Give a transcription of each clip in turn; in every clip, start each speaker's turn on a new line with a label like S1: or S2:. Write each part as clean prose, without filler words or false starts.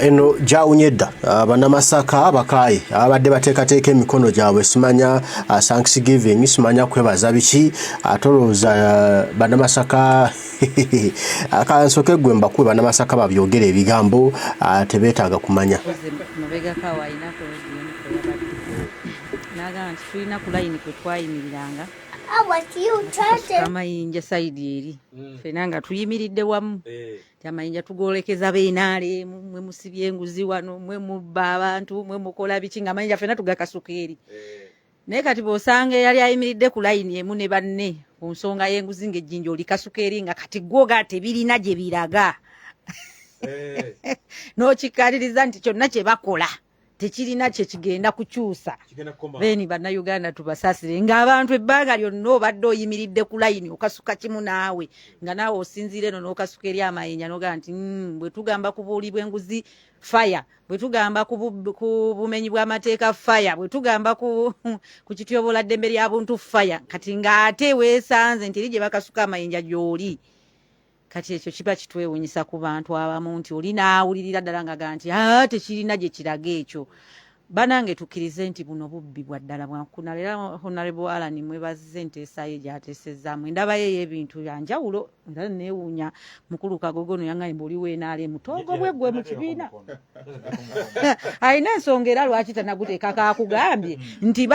S1: eno jawunyedda banamasaka abakaye abadde bateekateeka emikono gyabwe simanya Thanksgiving simanya kwebaza biki atolooza banamasaka akansoke gwe mbakube banamasaka babyogera ebigambo tebeetaaga kumanya
S2: tulina ku layini kwe twayimiriranga amayinja sayidi eri fena nga tuyimiridde wamu amayinja tugolekeza beenaale mwe musibye enguzi wano mwe mubba abantu mwe mukola biki nga amayinja fena tugakasuka eri naye kati bw'osanga yali ayimiridde ku layini emu ne banne ku nsonga y'enguzi ng'ejjinja olikasuka eri nga kati gwoga tebirina gye biraga n'okikkaliriza nti kyonna kye bakola tekirina kye kigenda kukyusa beni bannayuganda tubasaasire ng'abantu ebbanga lyonna obadde oyimiridde ku layini okasuka kimu naawe nga naawe osinziire eno n'okasuka eri amayinja n'ogamba nti bwe tugamba kubuulibwa enguzi faya bwe tugamba ku bumenyi bw'amateeka faya bwe tugamba ku kityobola ddembe lya buntu faya kati ng'ate weesanze nti eri gye bakasuka amayinja gy'oli kati ekyo kiba kitwewunyisa ku bantu abamu nti oli naawulirira ddala nga gaa nti tekirina gye kiraga ekyo banange tukkirize nti buno bubbi bwa ddala bwankuna leero Honorable Allan mwebazize enteesa ye gy'ateesezaamu endaba ye y'ebintu bya njawulo era neewuunya mukulu Kagogono yaŋŋaye mbu oli weenaale mutoogo bwe gwe mu kibiina alina ensonga era lwaki tanaguteeka kaakugambye nti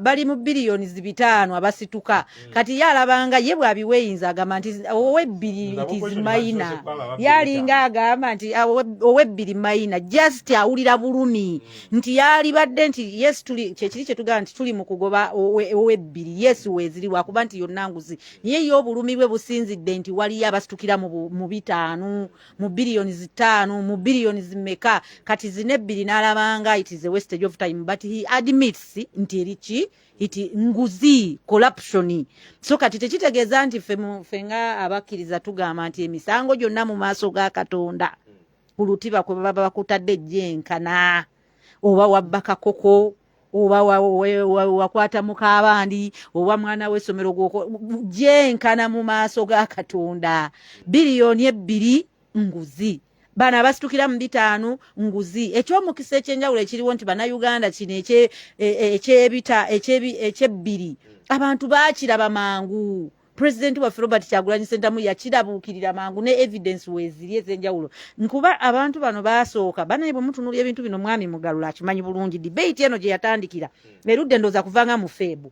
S2: bali mu biliyoni 5 abasituka kati ye alabanga ye bw'abiweeyinza agamba nti owebbiri nti mayina yalinga agamba nti owebbiri mayina just awulira bulumi nti yalibadde nti yes kyekiri kye tugamba nti tuli mu kugoba owebbiri yes weeziri lwakuba nti yonna nguzi ye y'obulumi bwe businzidde nti waliyo abasitukira mu 5 mu biliyoni 5 mu biliyoni zimeka kati zinebbiri n'alabanga it is a wastage of time but he admits nti eriki iti nguzi corruption so kati tekitegeeza nti ffe nga abakkiriza tugamba nti emisango gyonna mu maaso ga Katonda ku lutiba kwe baba bakutadde ejjenkana oba wabbaka koko oba wakwata mukaabandi oba mwana w'essomero jenkana mu maaso ga Katonda biliyoni 2 nguzi bana abasitukira mu 5 nguzi ekyomukisa ekyenjawulo ekiriwo nti bannayuganda kino eky'ebbiri abantu baakiraba mangu President wa Robert Kyagulanyi Ssentamu yakirabuukirira mangu ne evidence weeziri ez'enjawulo nkuba abantu bano baasooka banaye bwe mutunulya ebintu bino mwami Mugalula akimanyi bulungi debate eno gye yatandikira erudde ndooza kuvanga mu Feebu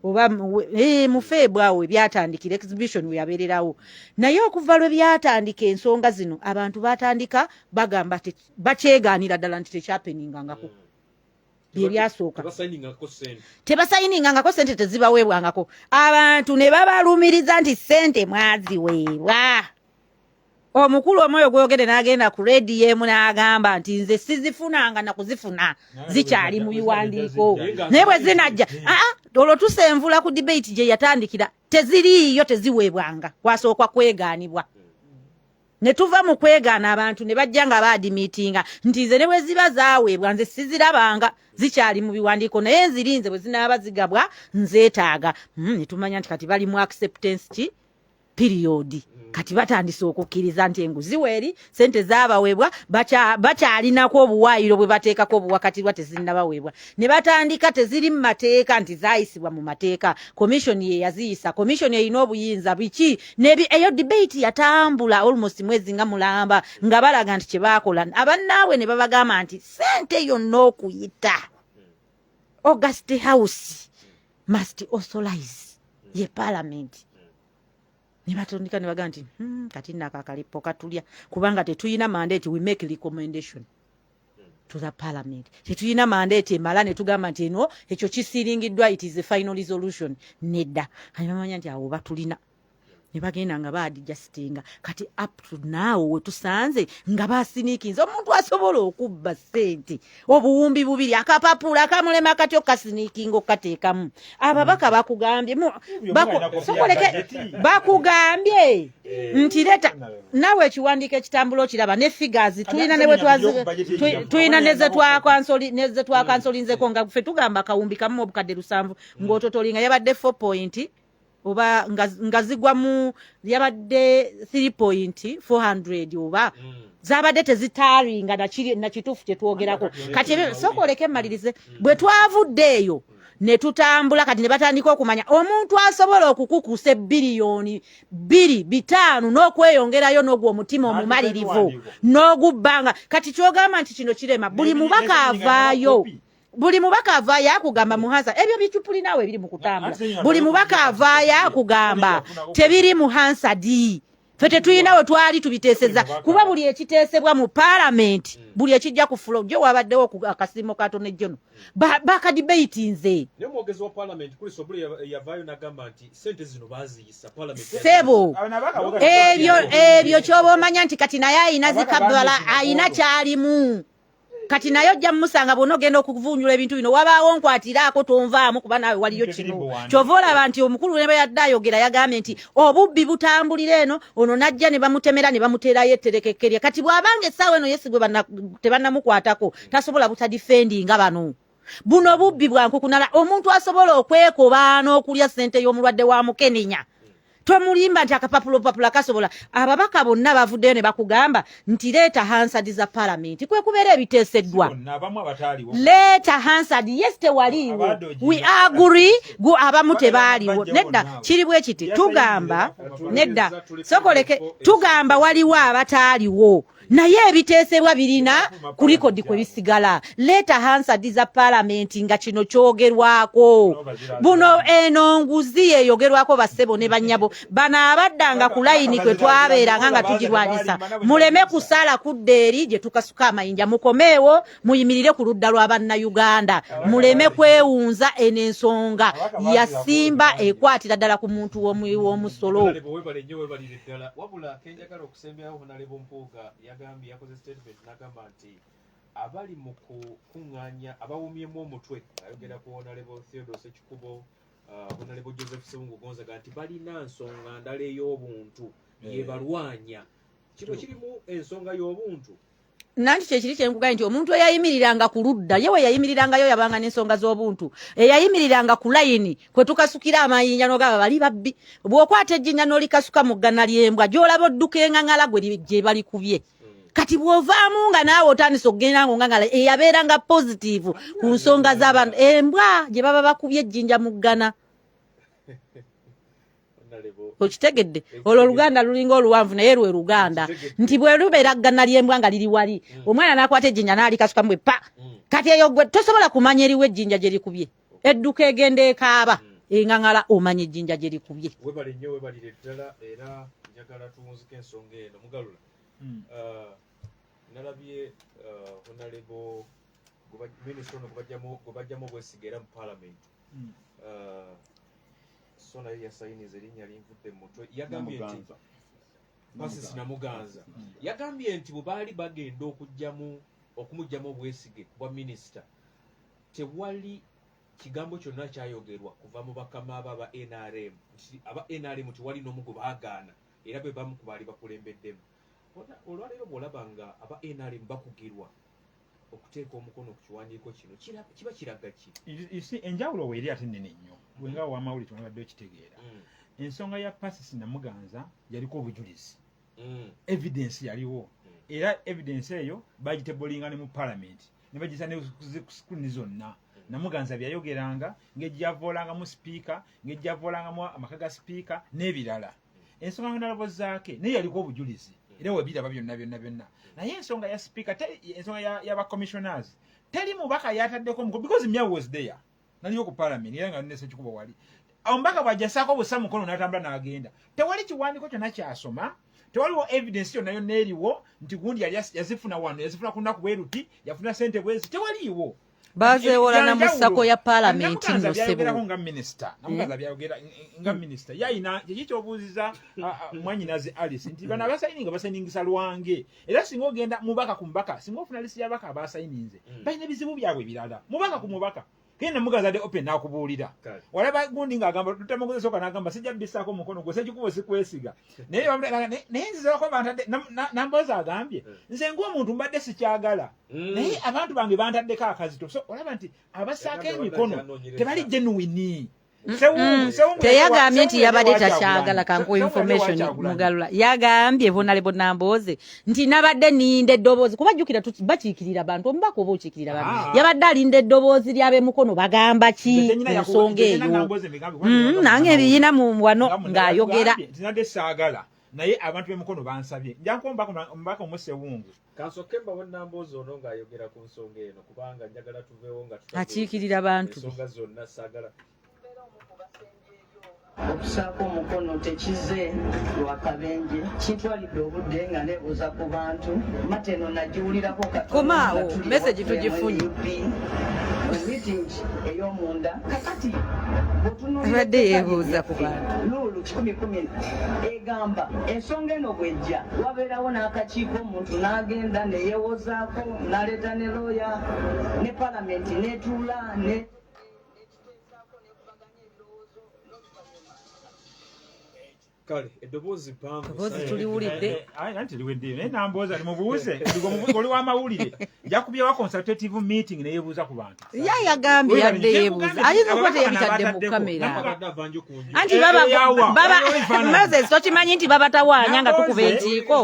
S2: oba mu Feebu awo ebyatandikira exhibition we yabeererawo naye okuva lwe byatandika ensonga zino abantu batandika bagamba bakyegaanira ddala nti tekyapeningangako byasooka tebasayiningangako sente tezibaweebwangako abantu ne babalumiriza nti sente mwaziweebwa omukulu omwoyo gwogere n'agenda ku rediyo emu n'agamba nti nze sizifunanga na kuzifuna zikyali mu biwandiiko naye bwe zinajja olwo tusenvula ku debate gye yatandikira teziriiyo teziweebwanga kwasookwa kwegaanibwa ne tuva mu kwegaana abantu ne bajja nga baadimiitinga nti nze ne bwe ziba zaaweebwa nze sizirabanga zikyali mu biwandiiko naye nzirinze bwe zinaaba zigabwa nzeetaaga ne tumanya nti kati bali mu acceptance period kati batandise okukkiriza nti enguzi weeri sente zaabaweebwa bakyalinako obuwaayiro bwe bateekako obuwakatirwa tezinnabaweebwa ne batandika teziri mu mateeka nti zaayisibwa mu mateeka komishoni ye yaziyisa komishoni erina obuyinza biki eyo debate yatambula almost mwezi nga mulamba nga balaga nti kye baakola abannaawe ne babagamba nti sente yonna okuyita August House must authorize ye parliament ne batandika ne bagamba nti kati nakakalipo katulya kubanga tetuyina mandate we make recommendation to the parliament tetuyina mandate emala ne tugamba nti eno ekyo kisiringiddwa it is a final resolution nedda ayamanya nti awo batulina ne bagenda nga baadijasitinga kati up to now we tusanze nga basiniikinze omuntu asobola okubba ssente obuwumbi 2 akapapula kamulema katyo kasiniikinga okateekamu ababaka bakugambye bakugambye nti leta nawe ekiwandiiko ekitambula okiraba ne figures tulina ne tulina neze twakansolinseko nga ffe tugamba kawumbi kamu obukadde 7 ng'ototolinga yabadde 4 oba nga zigwa mu yabadde 3.400 oba zabadde tezitaalinga na kituufu kye twogerako kati sokoleke mmalirize bwe twavudde eyo ne tutambula kati ne batandika okumanya omuntu asobola okukukusa biliyoni 2-5 n'okweyongerayo n'ogwo omutima omumalirivu n'ogubbanga kati kyogamba nti kino kirema buli mubaka avaayo akugamba muhansa ebyo bicupuli naawe biri mu kutambula buli mubaka avaayo akugamba tebiri muhansa di fe tetuyinawe twali tubiteeseza kuba buli ekiteesebwa mu parliament buli ekijja ku floor jo wabaddewo akasimo katono ejjono bakadibatinze
S3: ne mwogezi wa parliament kuli sobuli yavaayo n'agamba nti sente zino baaziyisa parliament
S2: sebo ebyo ky'oba omanya nti kati naye ayina zikabala ayina kyalimu kati naye ojja musanga bonna ogenda okuvunyula ebintu bino wabaawo nkwatiraako tonvaamu kuba naawe waliyo kino kyova olaba nti omukulu ne bwe yadde ayogera yagambye nti obubbi butambulira eno ono najja ne bamutemera ne bamuteerayo etterekekkerya kati bw'abanga essaawa eno yesigwe tebannamukwatako tasobola butadifendinga bano buno bubbi bwankukunala omuntu asobola okwekoba n'okulya ssente y'omulwadde wa mukenenya tomulimba nti akapapulopapula kasobola ababaka bonna bavuddeyo ne bakugamba nti leeta hansard za parliament kwe kubeera ebiteeseddwa leeta hansard yes tewaliiwo we agree abamu tebaaliwo nedda kiri bwe kiti tugamba nedda sokoleke tugamba waliwo abataaliwo naye ebiteesebwa birina ku likodi kwe bisigala leeta hansard za parliament nga kino kyogerwako buno eno nguzi yeyogerwako bassebo ne bannyabo bano abaddanga ku layini kwe twabeeranga nga tugirwanyisa muleme kusala kudda eri gye tukasuka amayinja mukomeewo muyimirire ku ludda lwa bannayuganda muleme kwewunza eno ensonga yasimba ekwatira ddala ku muntu w'omusolo
S3: yagambye yakoze statement n'agamba nti abali mu kukuŋŋaanya abawumyemu omutwe ayogera ku Honorable Theodore Sekikubo Honorable Joseph Ssemungu Gonzaga nti balina nsonga ndala ey'obuntu yebalwanya kino kirimu ensonga y'obuntu
S2: nanti kyekiri kyenkugambye nti omuntu eyayimiriranga ku ludda yewe yayimirirangayo yabanga n'ensonga z'obuntu eyayimiriranga ku layini kwe tukasukira amayinja n'ogaba bali babbi bw'okwata ejjinya n'olikasuka mu ggana ly'embwa gy'olaba odduka eŋŋaŋala gye balikubye kati bw'ovaamu nga naawe otandise okugenda ng'oŋŋaŋala eyabeeranga positive ku nsonga z'abantu embwa gye baba bakubye ejjinja mu ggana okitegedde olwo oluganda lulinga oluwanvu naye lwe luganda nti bwe lubeera ggana ly'embwa nga liri wali omwana n'akwata ejjinja n'alikasuka mbwe pa kati eyo gwe tosobola kumanya eriwo ejjinja gye likubye edduka egenda ekaaba eŋŋaŋala omanya ejjinja gye likubye
S3: webale nnyo webalire ddala era njagala tuwunzika ensonga eno mugalula nalabye Honorable Minisita ono gwe bajjamu obwesiga era mu Parliament so naye yasayiniza erinnya linvudde mu mutwe yagambye nti Moses Namuganza yagambye nti bwe baali bagenda okumugjamu obwesige bwa minisita tewali kigambo kyonna kyayogerwa kuva mu bakama aba NRM tewali n'omu gwe baagaana era be bamu ku baali bakulembeddemu olwaleero bw'olaba nga aba NRM bakugirwa okuteeka omukono ku kiwandiiko kino kiba kiraga ki
S4: enjawulo weeri ate nnene nnyo bwenga wamawulire twabadde okitegeera ensonga ya Pacis Namuganza yaliko obujulizi evidence yaliwo era evidence eyo bagitebolinga ne mu parliament ne bagisa ne ku screen zonna Namuganza byayogeranga ng'ejjavoolangamu sipiika ng'ejjavoolangamu amaka ga sipiika n'ebirala ensonga ndalabo zaake naye yaliko obujulizi era webiraba byonna naye ensonga ya sipiika ensonga y'aba commissioners teri mubaka yataddeko omukono because Mia was there naliyo ku parliament era nga nnese kikuba wali omubaka bw'ajjasaako busa mukono n'atambula n'agenda tewali kiwandiiko kyonna kyasoma tewaliwo evidence yonna yonna eriwo nti gundi yali yazifuna wano yazifuna ku nnaku bweruti yafuna ssente bwezi tewaliiwo
S2: bazeewola na musako ya parliament nno sebo
S4: nga minister Namuganza byayogera nga minister yayina kyekyobuuziza mwanyinazi Alice nti bano abasayininga basayiningisa lwange era singa ogenda mubaka ku mubaka singa ofuna lisi y'abaka abasayininze balina bizibu byabwe birala mubaka ku mubaka kene Namuganza de open n'akubuulira walaba gundi ng'agamba tutamuguze soka n'agamba sijja bisaako mukono gwe sekikubo sikwesiga naye nzizako bantadde namboza agambye nze ng'omuntu mbadde sikyagala naye abantu bange bantaddeko akazito so olaba nti abasaako emikono tebali genuine
S2: teyagambye nti yabadde takyagala kanku information mugalula yagambye Honorable Nambooze nti nabadde ninda eddoboozi kuba jjukira bakiikirira abantu omubaka oba okiikirira abantu yabadde alinda eddoboozi ly'ab'emukono bagamba ki ku nsonga eyo nange ebiyina mu wano ng'ayogera
S4: naye abantu b'emukono bansabye njanko omubaka omusewungu
S3: kansooke mbawe Nambooze ono ng'ayogera ku nsonga eno kubanga njagala tuveewo nga
S2: akiikirira bantu
S3: ensonga zonna saagala
S5: okusaako omukono tekize lwa kabenje kintwalidde obudde nga neebuuza ku bantu mateno nagiwulirako
S2: komaawo message tugifunye
S5: meeting ey'omunda kakati
S2: abadde yeebuuza ku bantu
S5: luulu 10 egamba ensonga eno bwejja wabeerawo n'akakiiko omuntu n'agenda neyeewozaako n'aleeta ne looya ne palamenti n'etuula ne
S3: kale eddoboozi pampu
S2: tuliwulidde
S4: anti liwedde naye Nambooze ali mubuuze oli w'amawulire jakubyewa consultative meeting neyeebuuza ku bantu
S2: yagambye yadde yeebuuza ayinza okuba teyabitadde mu kamera anti Moses tokimanyi nti babatawaanya nga tukuba enkiiko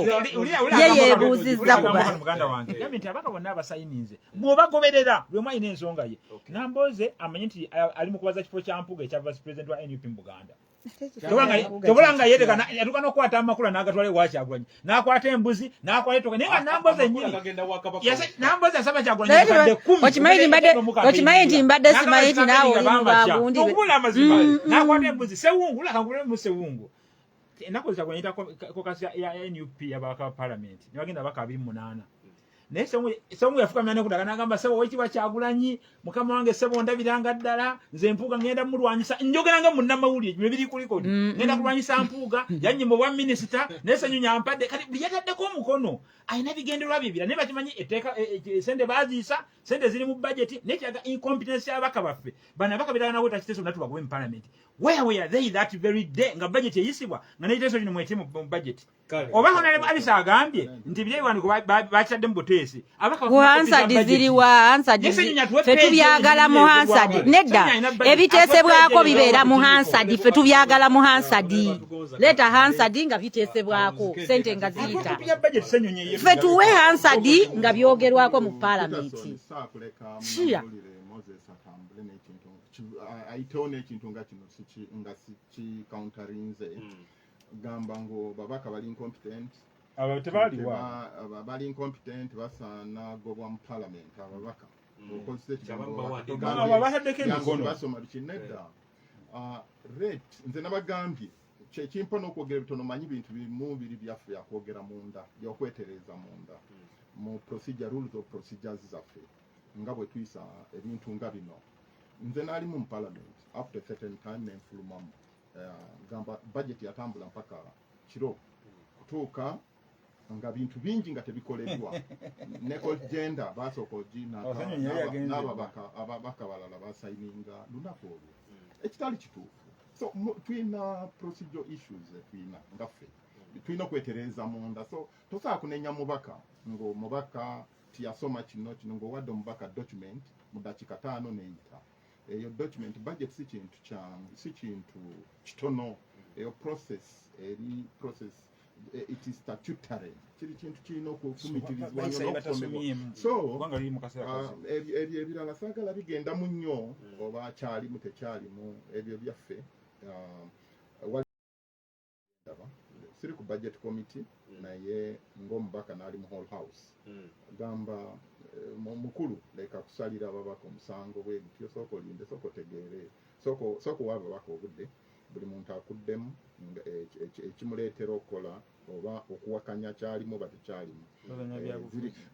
S2: ye yeebuuzizza ku bantu
S4: muganda wange gambye nti abaka bonna abasayininze bw'obagoberera lwe mwalina ensonga ye Nambooze amanyi nti ali mu kubaza kifo kya Mpuga ekya vice president wa NUP mu Buganda tobulanga yetekana yatuka n'okukwata amakula n'agatwala ewa Kyagulanyi n'akwata embuzi n'akwata etoka naye nga Nambooze nnyini Nambooze asaba Kyagulanyi kadde 10
S2: okimanyi nti mbadde simanyi nti naawe oli mu bagundi
S4: tubula amazima n'akwata embuzi sewungu lakangulemu mu sewungu ennaku Kyagulanyi kokasi ya NUP y'abaka parliament ne bagenda abaka 28 naye sewungu yafukamira nekudaga n'agamba sebo wekiba Kyagulanyi mukama wange sebo ndabiranga ddala nze Mpuuga ngenda mulwanyisa njogeranga mu nnamawulire bwe biri kuliko ngenda kulwanyisa Mpuuga yannyima obwa minisita naye Ssenyu nyampadde kati buli yataddeko omukono ayina bigendererwa bibira naye bakimanyi etteeka sente baaziisa sente ziri mu budget naye kyaga incompetence y'abaka baffe bano abaka biraga nawe takiteeso natu bagobe mu parliament where were they that very day nga budget eyisibwa nga n'ekiteeso kino mwete mu budget oba Honorable Abisa agambye nti byebiwandiiko bakitadde mu buteesi
S2: Hansard ziriwa Hansard ffe tubyagala mu Hansard nedda ebiteesebwako bibeera mu Hansard ffe tubyagala mu Hansard leeta Hansard nga biteesebwako sente nga ziyita ffe tuwe Hansard nga byogerwako mu palamenti
S6: ayitewo n'ekintu nga kino nga kikauntarinze gamba ngo babaka bali incompetent bali incompetent basaana gobwa mu parliament ababaka basoma bikinedda rate nze nabagambye kyekimpa n'okwogera bitono manyi bintu bimu biri byaffe yakwogera munda byokwetereza munda mu procedure rules of procedures zaffe nga bwe tuyisa ebintu nga bino nze naali mu parliament after certain time nenfulumamu gamba budget yatambula mpaka kiro kutuuka nga bintu bingi nga tebikoleddwa neko genda basooka n'ababaka balala basayininga lunaku olwo ekitali kituufu so tulina procedure issues tulina ngaffe tulina okwetereza munda so tosobola kunenya mubaka ng'omubaka tiyasoma kino ng'owadde omubaka document mu dakiika 5 neyita eyo document budget si kintu kitono eyo process eri process it is statutory kiri kintu kirina okufumiitirizibwa so ebyo ebirala saagala bigenda mu nnyo oba kyalimu tekyalimu ebyo byaffe siri ku budget committee naye ng'omubaka n'ali mu whole house gamba mukulu leka kusalira ababaka omusango bwebityo sooka olinde sooka otegeere sooka owa ababaka obudde buli muntu akuddemu ekimuleetera okukola oba okuwakanya kyalimu oba tekyalimu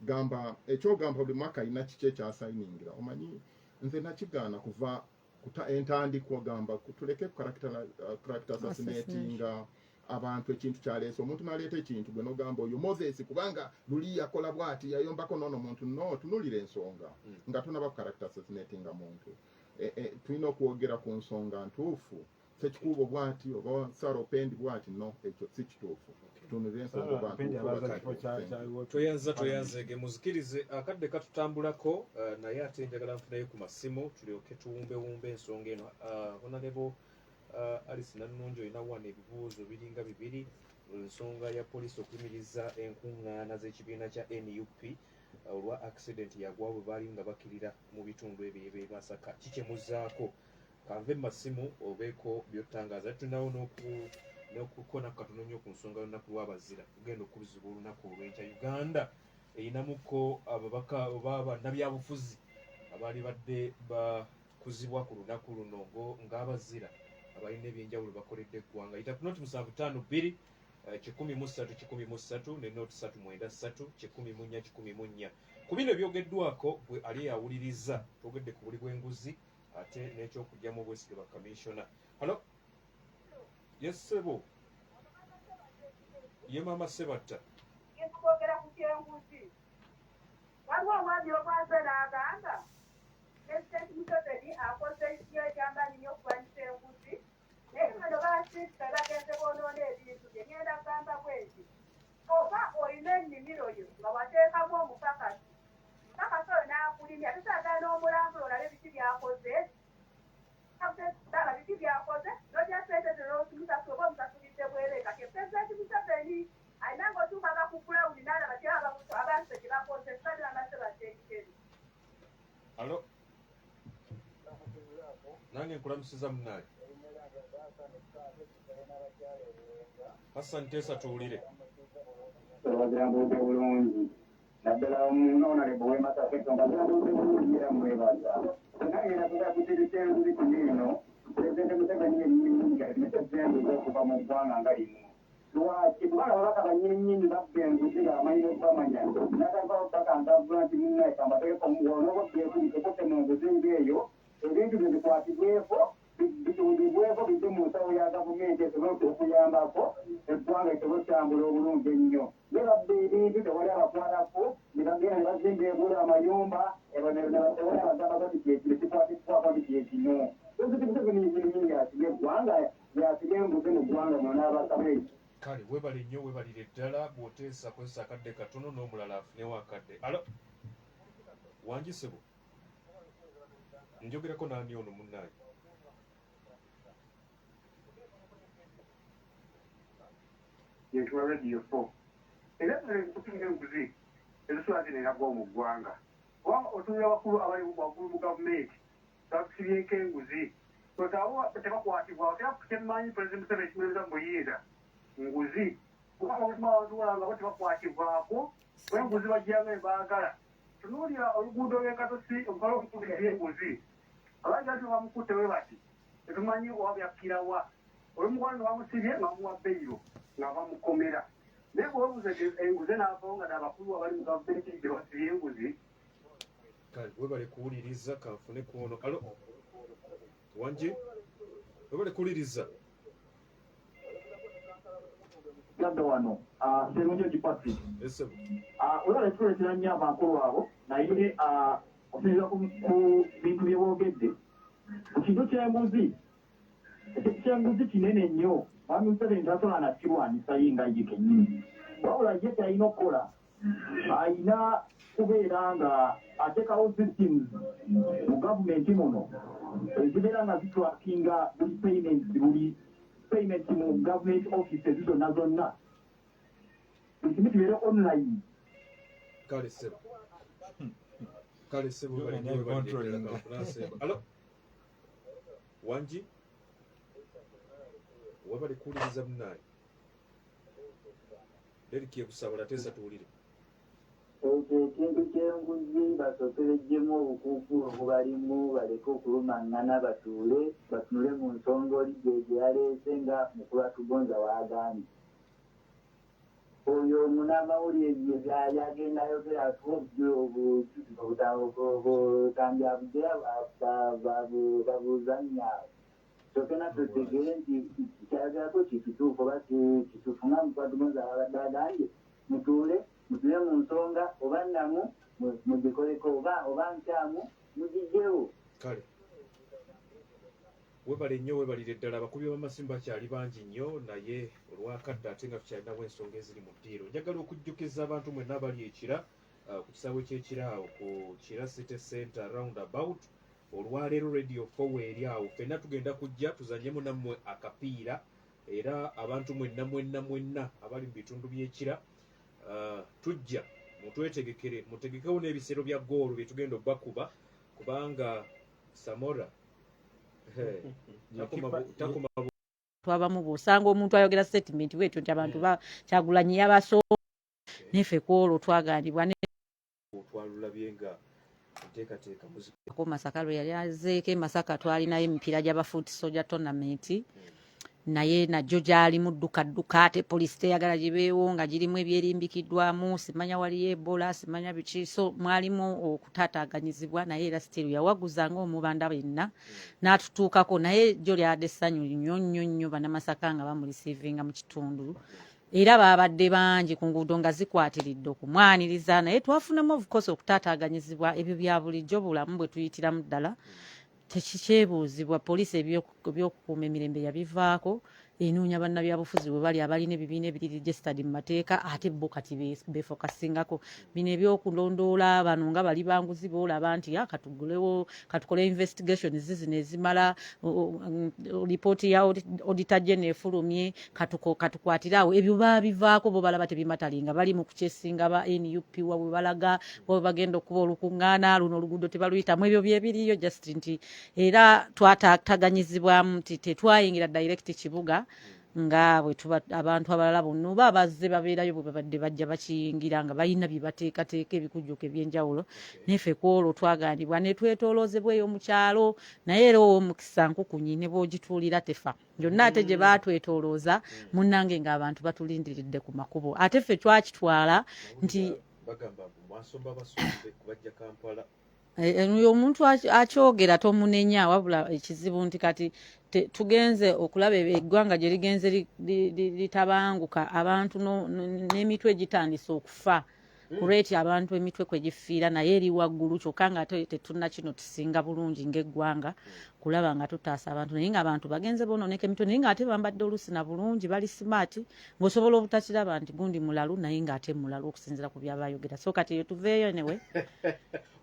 S6: gamba ekyogamba buli mwaka alina kiki ekyasayiningira omanyi nze nakigaana kuva entandikwa gamba tuleke character assassinatinga abantu ekintu kyaleese omuntu n'aleeta ekintu gwe n'ogamba oyo Moses kubanga luli yakola bw'ati yayombako n'ono muntu no tunulira ensonga nga tunaba ku character assassinatinga muntu tulina okwogera ku nsonga ntuufu sekikuubo bw'ati oba Sarah Opendi bw'ati no ekyo si kituufu ebitundu by'ensonga bantu
S3: toyanzege muzikirize akadde katutambulako naye ate njagala nfunayo ku masimu tulyoke tuwumbewumbe ensonga eno honorable Alice Nannungi olina wano ebibuuzo biringa bibiri ensonga ya poliisi okuyimiriza enkuŋŋaana z'ekibiina kya NUP olwa accident yagwa bwe baali nga bakirira mu bitundu ebyo eby'e Masaka kikyemuzaako kanve mu masimu obeeko by'ottangaaza tulinawo n'okukona katono nnyo ku nsonga y'olunaku lw'abazira kugenda okubizibwa olunaku olw'enkya Uganda eyinamuko ababaka oba bannabyabufuzi abaali badde bakuzibwa ku lunaku luno ng'abazira abalina ebyenjawulo bakoledde eggwanga yita ku noti 752 113 ne noti 393 114 ku bino ebyogeddwako gwe ali yawuliriza twogedde ku buli bw'enguzi ate n'ekyokugyamu obwesige ba kamishona halo yes sebo ye mama Sebatta
S7: yetukwogera ku kyenguzi waliwo omwami omwaze n'agamba President Museveni akoze ekyambani nnyo okulwanyisa enguzi naye bano baasirika bagenze boonoona ebintu bye ngenda kugamba bwezi oba olina ennimiro yo nga wateekamu omupakasi pakasi oyo n'akulimya tusaagala n'omulambula olabe biki byakoze biki byakoze n'ojja sente zenoosimusasula oba omusasulidde bwereeka ke President Museveni alina ng'otuukaga ku kulawuni n'alaba abantu gye bakoze sabira amase bateekiteri
S3: alo nange nkulamusiza munaayi Hassan Tesa tuwulire
S8: bazirambuuze bulungi naddala omunoonalebo w'emasaka bazirambuuze bulungi era mwebaza nagenda kuga kutirisa enguzi kino Pulezidenti Museveni yennyini alimisa enguzi okuva mu ggwanga nga lino lwaki kubanga babaka bannyininyini babba enguzi ng'amanyire okubamanya natavaawo ppaka ngavula nti munnaye kambategeko onooboddeekulikekute mu nguzi ng'eyo ebintu bye bikwatibweko bitundibweko bijje mu nsawo ya gavumenti esobole okuyambako eggwanga esobole okutambula obulungi ennyo ne babba ebintu tewali abakwatako ne bagenda ne bazimba ebula amayumba tewali abagambako ti kyekino kikwatikwako ti kyekino ezikibusebeniyinyi yasiga eggwanga yasiga enguzi mu ggwanga muno n'abakabeeki
S3: kale webale nnyo webalire ddala bw'oteesa kozesa akadde katono n'omulala afunewo akadde alo wangisebo njogerako n'ani ono munnaayi
S8: yetwa radio 4 era kutunga enguzi eziswazine nagwa mu ggwanga kubanga otunula bakulu abali waggulu mu gavumenti bakusibyeko enguzi otabo tebakwatibwa temanyi President Museveni kimulemeza muyinza nguzi kubanga olutuma abantu balanga bo tebakwatibwako enguzi bajjanga ebaagala tunuulira oluguudo lw'ekatosi omukala okukuba ebyenguzi abajja nti bamukutte we bati tetumanyi oba byakkirawa olumukwano bamusibye bamuwa beyiro nga bamukomera naye bwebuuza enguzi n'avawo nga n'abakulu abali mu gavumenti gye basibye enguzi
S3: kale webale kuwuliriza kanfune kuono alo wanje webale kuwuliriza
S8: gadde wano serunjo gipati
S3: esebo
S8: olwala tuletera nnyo amakulu abo naye osinziira ku bintu bye boogedde ku kintu kyenguzi kinene nnyo mwami Museveni tasobola nakirwanisa yinga ye kennyini wabula ye kyalina okukola alina kubeera nga ateekawo systems mu gavumenti muno ezibeera nga zitrakinga buli payment mu government offices zonna zonna buli kimu kibeere online
S3: kale sebo alo wanji wabale kuwuliriza munaayi leriki ekusabula teesa tuwulire
S9: ekyo ekintu ky'enguzi basokerejjemu obukuuku obubalimu baleke okulumaŋŋana batunule mu nsonga oli gye yaleese nga mukulu atugonza waagambye oyo omunamawulire byali agenda ayogera obutambyabude babuuza nnyaabwe kyokena tutegeere nti kyayogerako kikituufu oba kituufu nga mukulu atugonza abadde agambye mutuule mu nsonga oba namu mugikoleko oba nkyamu mugijjewo
S3: kale webale nnyo webalire ddala abakubi b'amasimu bakyali bangi nnyo naye olwakadde ate nga tukyalinawo ensonga eziri mu ddiiro. Njagala okujjukiza abantu mwenna abali ekira ku kisaawe ky'ekiraawo ku Kira City Center roundabout olwaleero radio 4 weeri awo ffenna tugenda kujja tuzanyemu nammwe akapiira era abantu mwenna abali mu bitundu by'ekira tujja mutwetegekere mutegekewo n'ebisero bya goolo bye tugenda obbakuba kubanga Samora
S2: twabamu bw'osanga omuntu ayogera statement bwetyo nti abantu Kyagulanyi yabasomba nefe kwolwo twagandibwa
S3: twalulabye nga nteekateeka
S2: muziko Masaka lwe yali azeeko Masaka twalinayo emipiira gy'abafuuti soja tournament naye najjo gyali mu dduka ate poliisi teyagala gibeewo nga girimu ebyerimbikiddwamu simanya waliyo Ebola simanya biki so mwalimu okutaataaganyizibwa naye era still yawaguza ng'omubanda benna n'atutuukako naye jjo lyadde essanyu nnyo Bannamasaka nga bamulisiivinga mu kitundu era baabadde bangi ku nguudo nga zikwatiridde okumwaniriza naye twafunamu obukozi okutaataaganyizibwa ebyo bya bulijjo bulamu bwe tuyitiramu ddala tekikyebuuzibwa poliisi ebyokukuuma emirembe yabivaako enoonya bannabyabufuzi bwe bali abalina ebibiina ebiri registered mu mateeka ate bo kati beefokasingako bino ebyokulondoola bano nga bali banguzi boolaba nti katukole investigation zino ezimala lipooti ya auditor general efulumye katukwatire awo ebyo babivaako bo balaba tebimatalinga bali mu kukyesinga ba NUP wabwe balaga bwe bagenda okuba olukuŋŋaana luno oluguudo tebaluyitamu ebyo byebiriyo just nti era twataaganyizibwamu nti tetwayingira direct kibuga nga bwe tuba abantu abalala bonna oba abazze babeerayo bwe babadde bajja bakiyingira nga balina bye bateekateeka ebikujjuko eby'enjawulo nefe kwolwo twagandibwa ne twetooloozebweyo mu kyalo naye era ow'omukisa nkukunyi ne bw'ogituulira tefa yonna ate gye baatwetoolooza munnange ng'abantu batulindiridde ku makubo ate ffe twakitwala nti
S3: bagamba mwasomba basombe kubajja Kampala
S2: oyo omuntu akyogera tomunenya wabula ekizibu nti kati tugenze okulaba eggwanga gye ligenze litabanguka abantu n'emitwe gitandise okufa kuleeti abantu emitwe kwe gifiira naye eri waggulu kyokka nga tetulina kino tusinga bulungi ng'eggwanga kulaba nga tutaasa abantu naye ng'abantu bagenze bonooneka emitwe naye ng'ate bambadde olusina bulungi bali simaati ng'osobola obutakiraba nti gundi mulalu naye ng'ate mulalu okusinziira ku byabayogera so kati eyo tuveeyo newe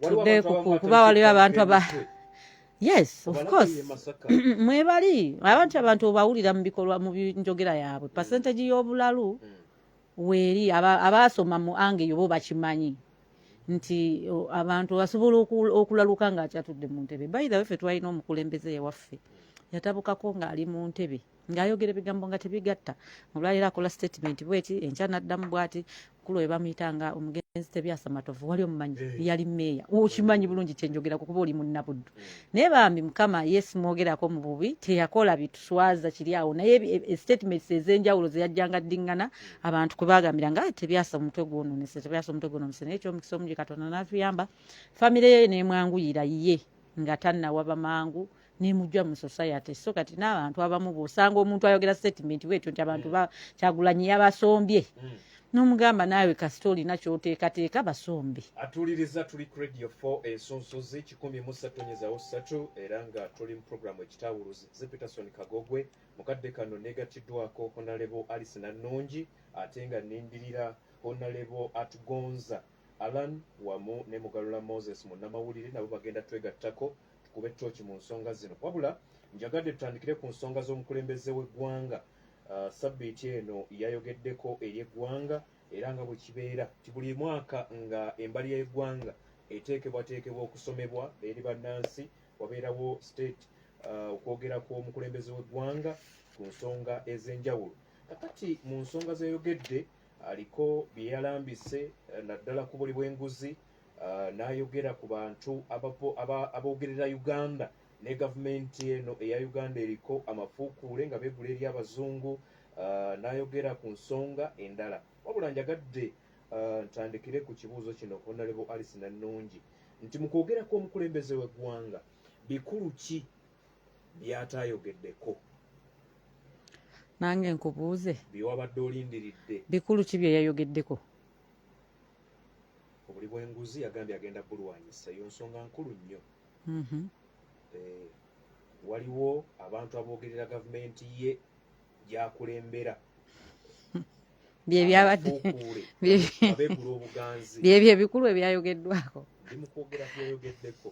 S2: tudde kuba waliwo abantu yes of course mwebali abantu obawulira mu bikolwa mu njogera yaabwe percentage y'obulalu weeri abaasoma mu ange yo bo bakimanyi nti abantu basobola okulaluka ng'akyatudde mu ntebe by the way ffe twalina omukulembeze yewaffe yatabukako ng'ali mu ntebe ng'ayogera ebigambo nga tebigatta olwaleero akola statement bweti enkya n'addamu bwati kulu we bamuyitanga omugenzi Tebyasa Matovu wali omumanyi yali meeya okimanyi bulungi kyenjogera kuba oli munnabuddu naye bambi mukama yes mwogerako mu bubi teyakola bituswaza kiri awo naye statements ez'enjawulo zeyajjanga ddiŋŋana abantu kwe baagambira nga Tebyasa omutwe gwononese naye ekyomukisa omungi Katonda n'atuyamba famire ye n'emwanguyira ye nga tannawa bamangu nemujja mu society so kati n'abantu abamu bw'osanga omuntu ayogera statement bwetyo nti abantu Kyagulanyi yabasombye n'omugamba naawe kasita olina ky'oteekateeka basombe
S3: atuuliriza tuli ku radio 4 ensonsozi 103.3 era nga tuli mu programu ekitawuluzi ze Peterson Kagogwe mukadde kano negatiddwako Honorable Alice Nannungi ate nga nindirira Honorable Atugonza Alan wamu ne Mugalula Moses munnamawulire nabo bagenda twegattako tukube ttooki mu nsonga zino wabula njagadde tutandikire ku nsonga z'omukulembeze w'eggwanga sabbiiti eno yayogeddeko eri eggwanga era nga bwe kibeera ti buli mwaka nga embali y'eggwanga eteekebwateekebwa okusomebwa eri bannansi wabeerawo state okwogerako omukulembeze w'eggwanga ku nsonga ez'enjawulo kakati mu nsonga zeyogedde aliko bye yalambise naddala ku buli bw'enguzi n'ayogera ku bantu aboogerera Uganda ne gavumenti eno eya Uganda eriko amafuukuule nga beegula eri abazungu n'ayogera ku nsonga endala wabula njagadde ntandikire ku kibuuzo kino Honorable Alice Nannungi nti mu kwogerako omukulembeze w'eggwanga bikulu ki by'ataayogeddeko
S2: nange nkubuuze
S3: byewabadde olindiridde
S2: bikulu ki bye yayogeddeko
S3: obuli bw'enguzi yagambye agenda bulwanyisa yo nsonga nkulu nnyo waliwo abantu aboogerera gavumenti ye gyakulembera
S2: byebyo ebikulu ebyayogeddwako
S3: ndi mu kwogera byayogeddeko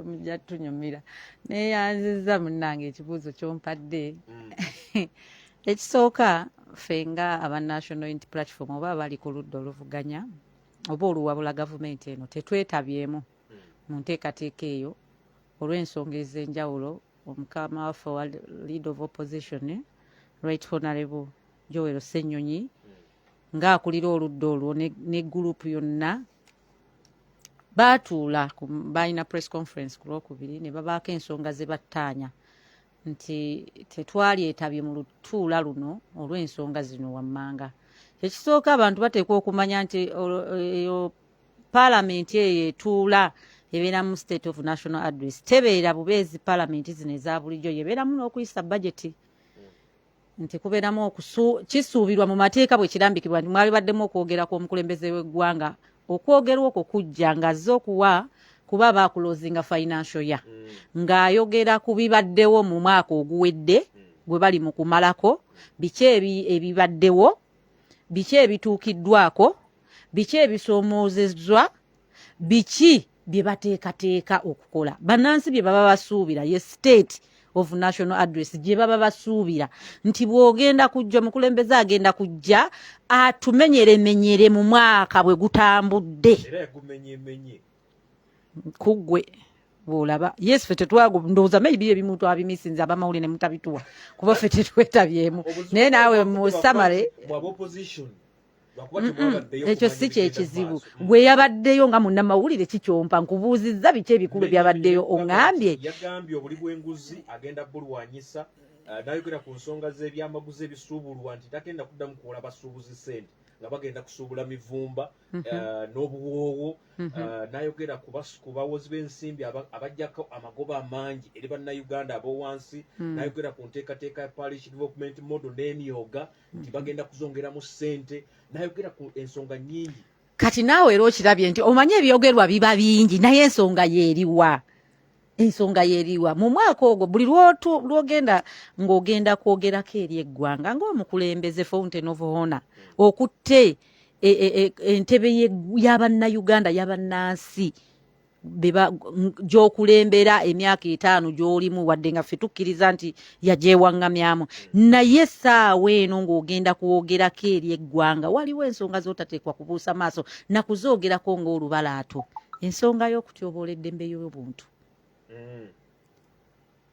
S2: mujja tunyumira neyanziza munnange ekibuuzo kyompadde ekisooka ffe nga aba national unity platform oba abali ku ludda oluvuganya oba oluwabula gavumenti eno tetwetabyemu mu nteekateeka eyo olw'ensonga ez'enjawulo. Omukama waffe wa leader of opposition right honorable Joel Ssenyonyi ng'akulira oludda olwo ne gurupu yonna baatuula balina press conference ku Lwokubiri ne babaako ensonga ze battaanya nti tetwalyetabye mu lutuula luno olw'ensonga zino wammanga. Ekisooka abantu bateekwa okumanya nti eyo paalamenti eyo etuula ebeera mu state of national address tebeera bubeezi paalamenti zino eza bulijjo yebeeramu n'okuyisa budgeti nti kubeeramu kisuubirwa mu mateeka bwe kirambikibwa nti mwali baddemu okwogera kw'omukulembeze w'eggwanga okwogerwa okwo kujja ng'azze okuwa kuba baakulozinga financial ya ng'ayogera ku bibaddewo mu mwaka oguwedde gwe bali mu kumalako biki ebibaddewo biki ebituukiddwako biki ebisoomoozezwa biki bye bateekateeka okukola bannansi bye baba basuubira ye state of national address gye baba basuubira nti bw'ogenda kujja omukulembeze agenda kujja atumenyeremenyere mu mwaka bwe gutambudde kuggwe bw'olaba yes ffe ndowooza maybe ebimu twabimisinza abamawulire ne mutabituwa kuba ffe tetwetabyemu naye naawe mu samare ekyo si kyekizibu gwe yabaddeyo nga munnamawulire kikyompa nkubuuzizza biki ebikulu byabaddeyo oŋŋambye
S3: yagambye obuli bw'enguzi agenda bulwanyisa n'ayogera ku nsonga z'ebyamaguzi ebisuubulwa nti tagenda kuddamu kuwola basuubuzi ssente nga bagenda kusuubula mivumba n'obuwoowo n'ayogera ku bawozi b'ensimbi abajjako amagoba amangi eri bannayuganda ab'owansi n'ayogera ku nteekateeka ya parish development model n'emyoga nti bagenda kuzongeramu ssente n'ayogera ku ensonga nnyingi.
S2: Kati naawe era okirabye nti omanye ebyogerwa biba bingi naye ensonga yeeriwa mu mwaka ogwo buli lwogenda ng'ogenda kwogerako eri eggwanga ng'omukulembeze Fountain of Honor okutte entebe y'abannayuganda y'abannansi gy'okulembera emyaka 5 gy'olimu wadde nga ffe tukkiriza nti yagyewaŋŋamyamu naye essaawa eno ng'ogenda kwogerako eri eggwanga waliwo ensonga z'otateekwa kubuusa maaso nakuzoogerako ng'olubalaato ensonga y'okutyoboola eddembe y'obuntu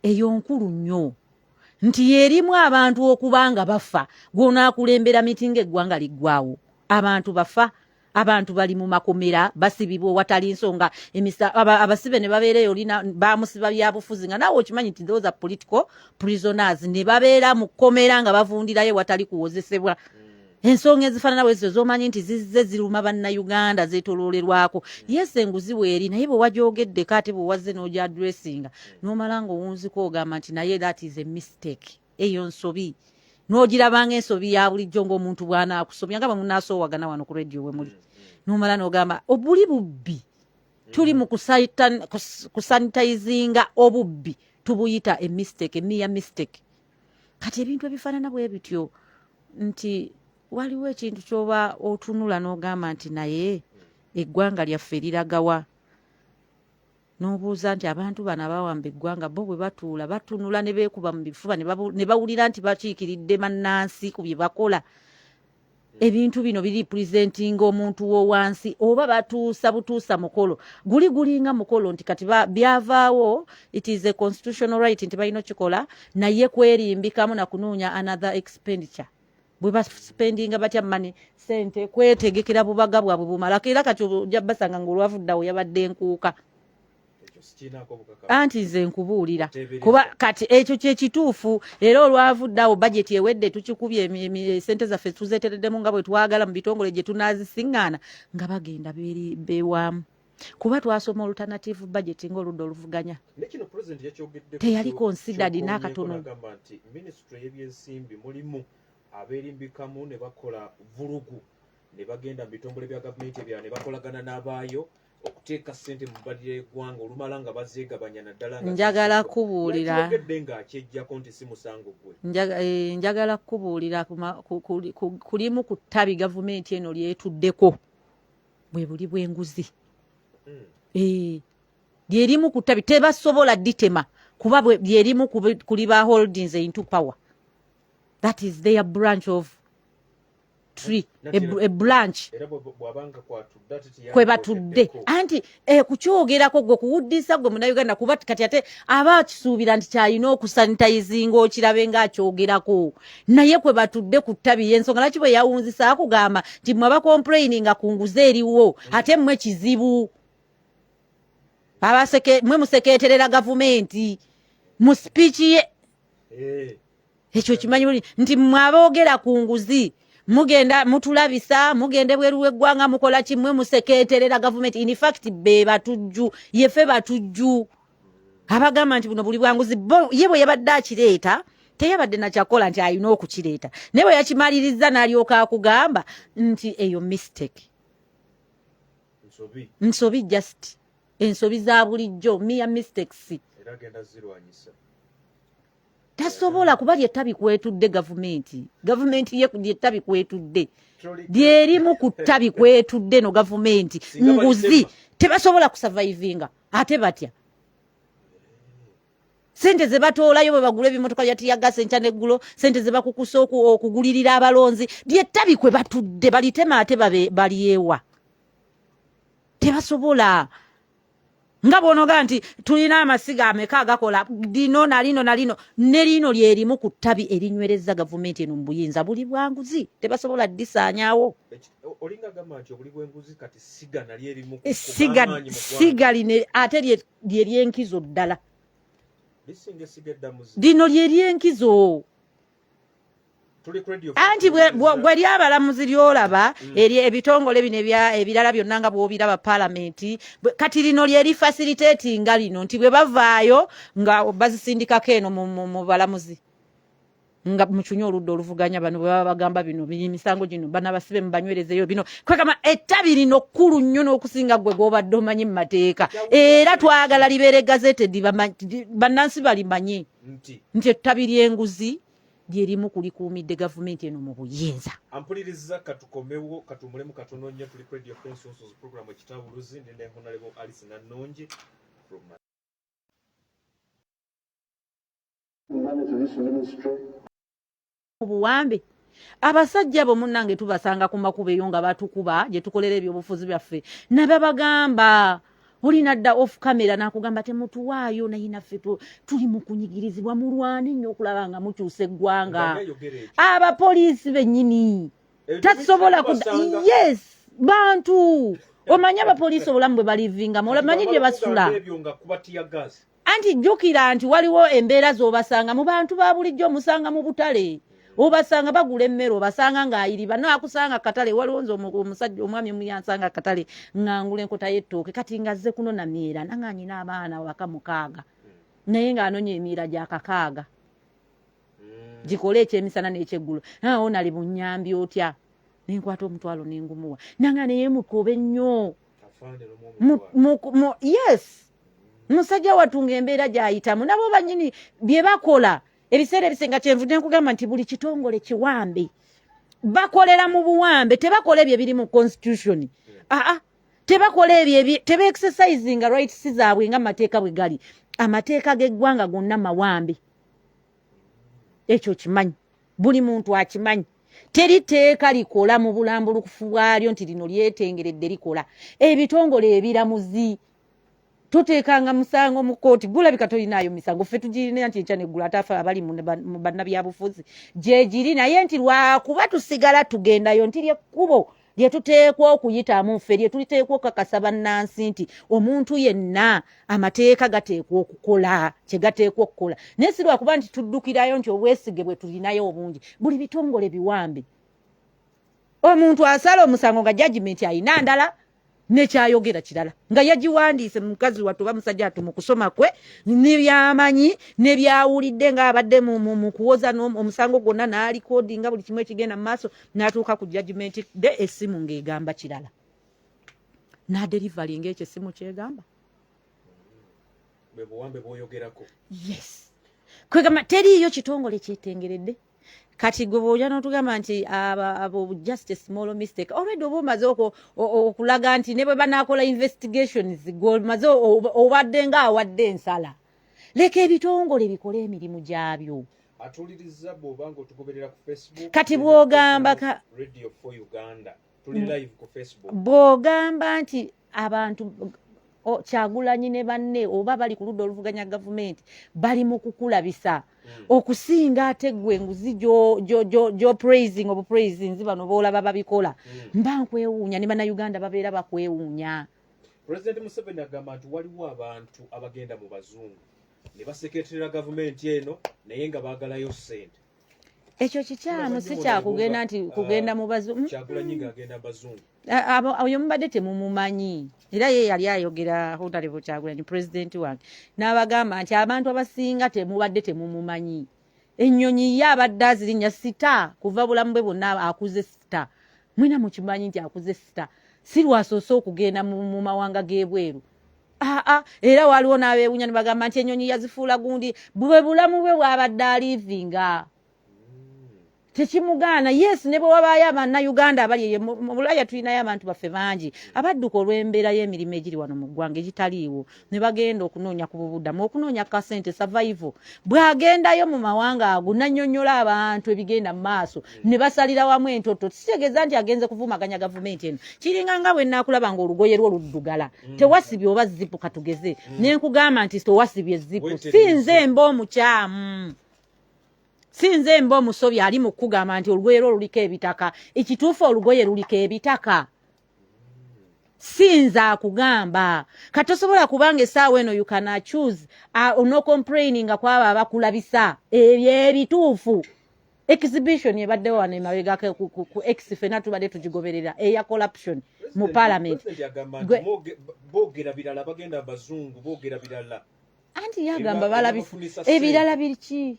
S2: eyo nkulu nnyo nti yeerimu abantu okubanga bafa gw'onaakulembera mitinga eggwanga liggwawo abantu bafa abantu bali mu makomera basibibwa watali nsonga abasibe ne babeereyo bamusiba byabufuzi nga naawe okimanyi nti those are political prisoners ne babeera mu kkomera nga bavundirayo watali kuwozesebwa ensonga ezifaanana bwe z'omanyi nti zizze ziruma bannayuganda zeetoloolerwako yes enguzi weeri naye bwe wagyogeddeko ate bwe wazze n'ogyadressinga n'omala ng'owunziko ogamba nti naye that is a mistake eyo nsobi n'ogirabanga ensobi ya bulijjo ng'omuntu bw'anaakusobya nga bamunaasowagana wano ku radio we muli n'omala n'ogamba obuli bubbi tuli mu kusanitizinga obubbi tubuyita a mistake mere mistake kati ebintu ebifaanana bwe bityo nti waliwo ekintu ky'oba otunula n'ogamba nti naye eggwanga lyaffe liragawa n'obuuza nti abantu bano abawamba eggwanga bo bwe batuula batunula ne beekuba mu bifuba ne bawulira nti bakiikiridde mannansi ku bye bakola ebintu bino biri presentinga omuntu w'owansi oba batuusa butuusa mukolo gulinga mukolo nti kati byavaawo it is a constitutional right nti balina okikola naye kwerimbikamu na kunoonya another expenditure bwe baspendinga batya mani sente kwetegekera bubaga bwabwe bumalako era kati ojja basanga ng'olwavuddawo yabadde nkuuka anti nze nkubuulira kuba kati ekyo kyekituufu era olwavuddawo bajeti ewedde tukikubye sente zaffe tuzeetereddemu nga bwe twagala mu bitongole gye tunaazisiŋŋaana nga bagenda beewaamu kuba twasoma alternative budget ng'oludda oluvuganya teyali considered n'akatono
S3: minisitule y'ebyensimbi mulimu abeerimbikamu ne bakola vulugu ne bagenda mu bitongole bya gavumenti ebyala ne bakolagana n'abaayo okuteeka ssente mu bbadira y'eggwanga olumala nga bazeegabanya naddala
S2: njagala kubuulira
S3: nga akyejjako nti si musango gwe
S2: njagala kubuulira kulimu ku ttabi gavumenti eno lyetuddeko bwe buli bw'enguzi lyerimu ku ttabi tebasobola ditema kuba lyerimu kuli ba holdings into power. That is their branch of tree, a branch kwe batudde anti kukyogerako gwe kuwuddisa gwe munnayuganda kuba kati ate aba kisuubira nti kyalina okusanitayizinga okirabe ng'akyogerako naye kwe batudde ku ttabi y'ensonga lwaki bwe yawunzisa akugamba nti mmwe abakomplaininga ku nguzi eriwo ate mmwe kizibu mmwe musekeeterera gavumenti mu spiiki ye ekyo kimanyi buli nti mmwe aboogera ku nguzi mugenda mutulabisa mugende bweru w'eggwanga mukola kimwe musekeeterera gavumenti in fact be batujju yefe batujju abagamba nti buno buli bwanguzi ye bwe yabadde akireeta teyabadde nakyakola nti alina okukireeta naye bwe yakimaliriza n'alyoka akugamba nti eyo mistake nsobi just ensobi za bulijjo mere mistakes tasobola kuba lyettabi kwetudde gavumenti ye lyettabi kwetudde lyerimu ku ttabi kwetudde no gavumenti nguzi tebasobola kusurvivinga ate batya sente ze batoolayo bwe bagula ebimotoka bya tiyagasa enkya n'eggulo sente ze bakukusa okugulirira abalonzi lyettabi kwe batudde balitema ate balyewa tebasobola nga bonoga nti tulina amasiga ameka agakola dino na lino ne lino lyerimu ku ttabi erinywereza gavumenti eno mu buyinza buli bwanguzi tebasobola disaanyawo
S3: olinga gamba nti obuli bw'enguzi kati siga nalyo erimu
S2: siga line ate lyeryenkizo ddala dino lyeryenkizo anti bwe lyabalamuzi lyolaba eri ebitongole bino ebirala byonna nga bw'obiraba paalamenti kati lino lyeri facilitatinga lino nti bwe bavaayo nga bazisindikako eno mu balamuzi nga mukyunya oludda oluvuganya bano bwe baba bagamba bino misango gino banabasibe mubanywerezeyo bino kwegamba ettabi lino kkulu nnyo n'okusinga gwe gw'obadde omanyi mu mateeka era twagala libeere gazetedi bannansi balimanye nti ettabi ly'enguzi lyerimu kulikuumidde gavumenti eno mu buyinza
S3: ampuliriza katukomewo katumulemu katono nnyo tuli ku radio consensus program ekitabuluzi ndende honorable Alice Nanonje
S2: obuwambe abasajja bo munnange tubasanga ku makubo eyo nga batukuba gye tukolera ebyobufuzi byaffe nababagamba olina dda off camera nakugamba temutuwaayo naye naffe tuli mu kunyigirizibwa mulwane nnyo okulaba nga mukyusa eggwanga abapoliisi bennyini tasobola yes bantu omanyi abapoliisi obulamu bwe balivingamu omanyi gye basula anti jjukira nti waliwo embeera z'obasanga mu bantu ba bulijjo omusanga mu butale obasanga bagula emmere obasanga ng'ayiriba naakusanga katale waliwo nze omusajja omwami omuyansanga katale ng'angula enkota y'ettooke kati ngazze kuno na miira nanganyina abaana waka 6 naye ng'anonya emiira gya 6 gikole ekyemisana n'ekyeggulo nawo nali bunnyambi otya nenkwata omutwalo n'engumuwa nanga naye mukobe nnyo yes musajja watunga embeera gy'ayitamu nabo bannyini bye bakola ebiseera ebisinga kyenvudde nkugamba nti buli kitongole kiwambe bakolera mu buwambe tebakola ebyo ebiri mu constitution tebakola ebyo tebe-exercisinga rights zaabwe nga amateeka bwe gali amateeka g'eggwanga gonna mawambe ekyo kimanyi buli muntu akimanyi teri teeka likola mu bulambulukufu bwalyo nti lino lyetengeredde likola ebitongole ebiramuzi tuteekanga musango mu kooti gulabika tolinayo misango ffe tugirina nti enkya neggula ataafe abali mu bannabyabufuzi gye giri naye nti lwakuba tusigala tugendayo nti lyekkubo lye tuteekwa okuyitamu ffe lye tuliteekwa okukakasa bannansi nti omuntu yenna amateeka gateekwa okukola kye gateekwa okukola naye si lwakuba nti tuddukirayo nti obwesige bwe tulinayo obungi buli bitongole biwambe omuntu asala omusango nga judgment ayina ndala nekyayogera kirala nga yagiwandiise mukazi wattu oba musajja wattu mu kusoma kwe nebyamanyi nebyawulidde ng'abadde mu kuwoza omusango gwonna n'alikodinga buli kimu ekigenda mu maaso n'atuuka ku judgment de essimu ng'egamba kirala n'aderivalinga ekyo si mu kyegamba.
S3: Bwe buwambe bw'oyogerako.
S2: Yes. Kwegamba teriiyo kitongole kyetengeredde. Kati gwe bw'ojja n'otugamba nti abo just a small mistake. Already oba omaze okulaga nti ne bwe banaakola investigations gw'omaze obadde ng'awadde ensala. Leka ebitongole bikole emirimu gyabyo.
S3: Atuliriza bw'obanga otugoberera ku Facebook.
S2: Kati bw'ogamba
S3: Radio 4 Uganda. Tuli live ku Facebook.
S2: Bw'ogamba nti abantu Kyagulanyi ne banne oba bali ku ludda oluvuganya gavumenti bali mu kukulabisa okusinga ate gwe nguzi jo praising obu praising bano boolaba babikola mba nkwewuunya ne bannayuganda babeera bakwewuunya.
S3: President Museveni agamba nti waliwo abantu abagenda mu bazungu ne baseketerera gavumenti eno naye nga baagalayo ssente.
S2: Ekyo kikyamu si kyakugenda nti kugenda mu bazungu.
S3: Kyagulanyi ng'agenda bazungu.
S2: Oyo mubadde temumumanyi era ye yali ayogera Honorable Kyagulanyi president wange n'abagamba nti abantu abasinga temubadde temumumanyi. Ennyonyi ye abadde azirinya sita kuva bulamu bwe bwonna akuze sita. Mwina mukimanyi nti akuze sita si lwasoose okugenda mu mawanga g'ebweru. Era waliwo n'abeewunya ne bagamba nti ennyonyi yazifuula gundi bwe bulamu bwe bwabadde alivinga. Tekimugaana. Yes, ne bwe wabaayo Abannayuganda abali mu Bulaya tulinayo abantu baffe bangi abadduka olw'embeera y'emirimu egiri wano mu ggwanga egitaliiwo ne bagenda okunoonya ku bubuddamu okunoonya ka ssente survival. Bw'agendayo mu mawanga ago n'annyonnyola abantu ebigenda mu maaso ne basalira wamu entoto kitegeeza nti agenze kuvumaganya gavumenti eno. Kiringa nga bwe nnaakulaba ng'olugoye lwo luddugala tewasibye oba zipu katugeze ne nkugamba nti tewasibye zipu sinze mba omukyamu. Sinze mba omusobi ali mu kugamba nti olugoye lwo luliko ebitaka. Ekituufu olugoye luliko ebitaka. Sinza akugamba. Katosobola kubanga essaawa eno you can choose no complaining kwaba abakulabisa. Ebyo ebituufu. Exhibition yebaddewo wano emabega ku X fena tubadde tugigoberera eya corruption mu parliament.
S3: Boogera birala bagenda abazungu boogera birala.
S2: Anti yagamba balabisa ebirala biki?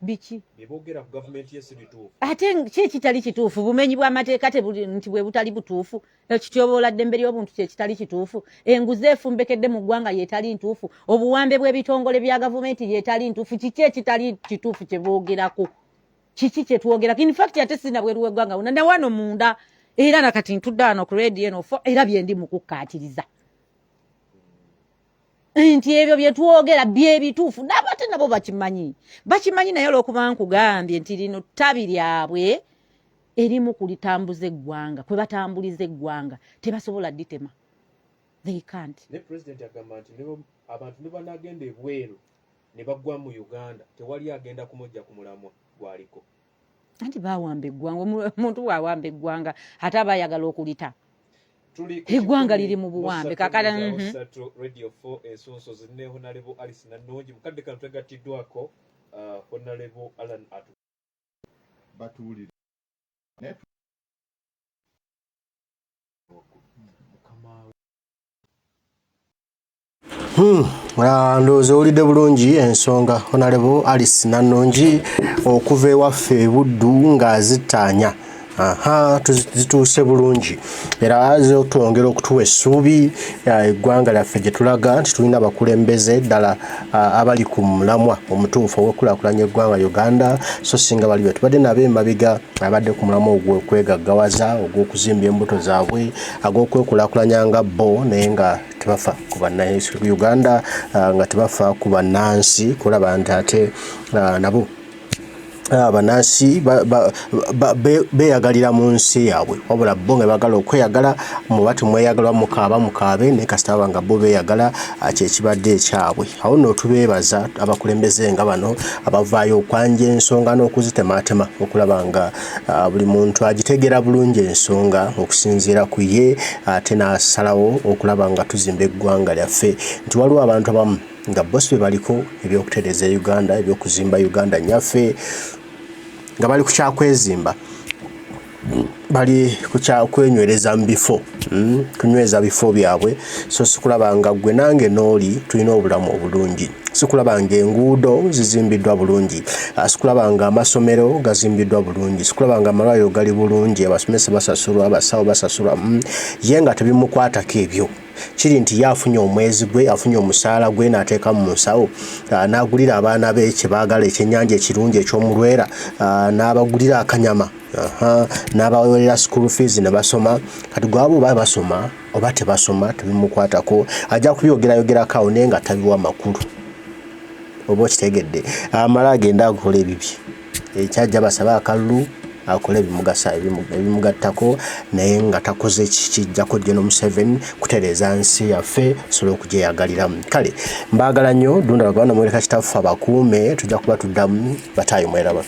S2: Biki
S3: bibogera ku government yesi bituufu
S2: ate kitali kituufu bumenyi bw'amateeka nti bwe butali butuufu ekityobola ddembe ly'obuntu kitali kituufu enguzi efumbekedde mu ggwanga yeetali ntuufu obuwambe bw'ebitongole bya gavumenti yeetali ntuufu kiki ekitali kituufu kye boogerako kiki kye twogerako in fact ate sina bweru w'eggwanga ne wano munda era nakati ntudde wano ku radio eno era bye ndi mu kukkaatiriza nti ebyo bye twogera byebituufu n'abate nabo bakimanyi naye olw'okuba nkugambye nti lino ttabi lyabwe erimu kulitambuza eggwanga kwe batambuliza eggwanga tebasobola dditema. They can't.
S3: Ne president agamba nti abantu ne banagenda ebweru ne baggwa mu Uganda tewali agenda kumujja ku mulamwa gwaliko.
S2: Anti baawamba eggwanga omuntu bw'awamba eggwanga ate aba ayagala okulita. Eggwanga liri mu buwambe kakala
S3: Radio 4 ensonso zinne Honorable Alice Nannongi mukadde kano twegattiddwako Honorable Alan Atu
S6: batuulire
S1: ndowooza owulidde bulungi ensonga Honorable Alice Nannongi okuva ewaffe Buddu ng'azitaanya zituuse bulungi era aze otwongera okutuwa essuubi eggwanga lyaffe gye tulaga nti tulina abakulembeze ddala abali ku mulamwa omutuufu ogw'okulaakulanya eggwanga Uganda so singa bali be tubadde nabo emabega abadde ku mulamwa ogw'okwegaggawaza ogw'okuzimba embuto zaabwe ag'okwekulaakulanya nga bo naye nga tebafa ku Uganda nga tebafa ku bannansi kulaba nti ate nabo abanansi beyagalira mu nsi yaabwe wabula bo nga bagala okweyagala mubati mweyagala mukaabe ne kasitaba nga bo beyagala kyekibadde ekyabwe. Awo nno tubeebaza abakulembeze nga bano abavaayo okwanja ensonga n'okuzitematema okulaba nga buli muntu agitegera bulungi ensonga okusinziira ku ye ate n'asalawo okulaba nga tuzimba eggwanga lyaffe nti waliwo abantu abamu nga bosi be baliko ebyokutereeza Uganda ebyokuzimba Uganda nyaffe nga bali ku kyakwezimba bali ku kyakwenywereza mu bifo kunyweza bifo byabwe so sikulaba nga gwe nange n'oli tulina obulamu obulungi sikulaba nga enguudo zizimbiddwa bulungi, sikulaba nga amasomero gazimbiddwa bulungi, sikulaba nga amalwaliro gali bulungi, abasomesa basasulwa, abasawo basasulwa, ye nga tebimukwatako ebyo. Kiri nti yafunye omwezi gwe, afunye omusaala gwe n'ateeka mu nsawo, n'agulira abaana be kye baagala, ekyennyanja ekirungi eky'omulwera, n'abagulira akanyama, n'abawerera school fees ne basoma. Kati gwabo oba basoma oba tebasoma tebimukwatako, ajja kubyogerako awo naye nga tabiwa makulu. Oba okitegedde, amala agenda akola ebibye, ekyajja basaba akalulu akole ebimugasa ebimugattako, naye nga takoze kijjako General Museveni kutereeza nsi yaffe sobola okugyeyagaliramu. Kale mbaagala nnyo, Dunda Lagwana mweleka kitaffe abakuume, tujja kuba tuddamu bataayi mweraba.